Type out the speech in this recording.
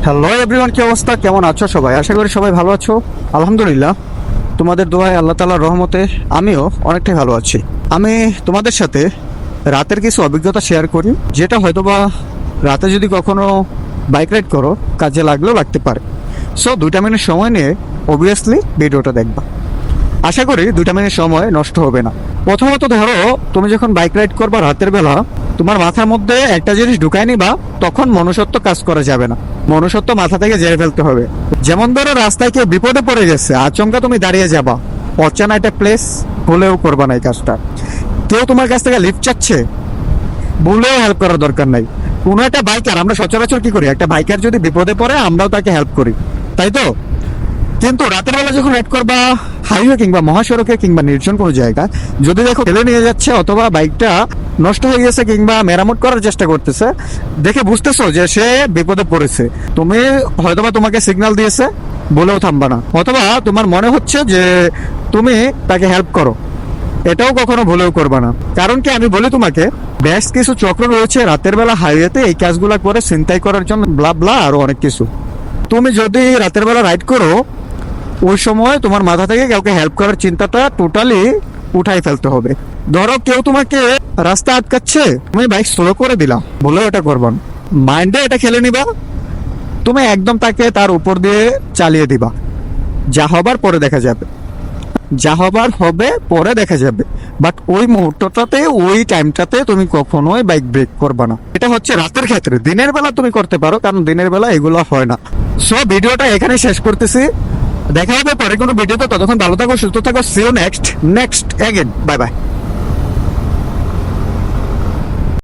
Hello everyone, কি অবস্থা? কেমন আছো সবাই? আশা করি সবাই ভালো আছো। আলহামদুলিল্লাহ, তোমাদের দোয়ায়, আল্লাহ তাআলার রহমতে আমিও অনেকটাই ভালো আছি। আমি তোমাদের সাথে রাতের কিছু অভিজ্ঞতা শেয়ার করি, যেটা হয়তোবা রাতে যদি কখনো বাইক রাইড করো কাজে লাগলেও লাগতে পারে। সো 2 মিনিট সময় নিয়ে অবভিয়াসলি ভিডিওটা দেখবা। আশা করি 2 মিনিট সময় নষ্ট হবে না। প্রথমত ধরো, তুমি যখন বাইক রাইড করবা রাতের বেলা, তোমার মাথার মধ্যে একটা জিনিস ঢুকাই নিবা, তখন মনুষ্যত্ব কাজ করা যাবে না। মনুষ্যত্ব মাথা থেকে ঝেড়ে ফেলতে হবে। যেমন ধরো, রাস্তায় কেউ বিপদে পড়ে গেছে, আচমকা তুমি দাঁড়িয়ে যাবা, অচেনা একটা প্লেস, ভুলেও করবা না এই কাজটা। কেউ তোমার কাছ থেকে লিফট চাচ্ছে, ভুলেও হেল্প করার দরকার নাই। কোনো একটা বাইকার, আমরা সচরাচর কি করি, একটা বাইকার যদি বিপদে পড়ে আমরাও তাকে হেল্প করি, তাই তো? কিন্তু রাতের বেলা যখন রাইড করবা হাইওয়ে কিংবা মহাসড়কে কিংবা নির্জন কোনো জায়গা, যদি দেখো ফেলে নিয়ে যাচ্ছে অথবা বাইকটা নষ্ট হয়ে গেছে কিংবা মেরামত করার চেষ্টা করতেছে, দেখে বুঝতেছো যে সে বিপদে পড়েছে, তুমি হয়তোবা তোমাকে সিগন্যাল দিয়েছে, বলেও থামবা না, অথবা তোমার মনে হচ্ছে যে তুমি তাকে হেল্প করো, এটাও কখনো ভুলেও করবা না। কারণ কি, আমি বলি তোমাকে, বেশ কিছু চক্র রয়েছে রাতের বেলা হাইওয়েতে এই কাজগুলো করে ছিনতাই করার জন্য, ব্লা ব্লা আরো অনেক কিছু। তুমি যদি রাতের বেলা রাইড করো, ওই সময় তোমার মাথা থেকে কাউকে হেল্প করার চিন্তাটা টোটালি উঠাই ফেলতে হবে। ধরো কেউ তোমাকে রাস্তা আটকাচ্ছে, তুমি বাইক স্লো করে দিলা, বলেও এটা করবা না, মাইন্ডে এটা খেলে নিবা, তুমি একদম তাকে তার উপর দিয়ে চালিয়ে দিবা। যা হবার পরে দেখা যাবে, যা হবার হবে পরে দেখা যাবে, বাট ওই মুহূর্তটাতে, ওই টাইমটাতে তুমি কখনোই বাইক ব্রেক করবা না। এটা হচ্ছে রাতের ক্ষেত্রে। দিনের বেলা তুমি করতে পারো, কারণ দিনের বেলা এগুলো হয় না। সো ভিডিওটা এখানে শেষ করতেছি, দেখা হবে পরে কোনো ভিডিওতে। ততক্ষণ ভালো থাকো, সুস্থ থাকো। See you next again, bye by.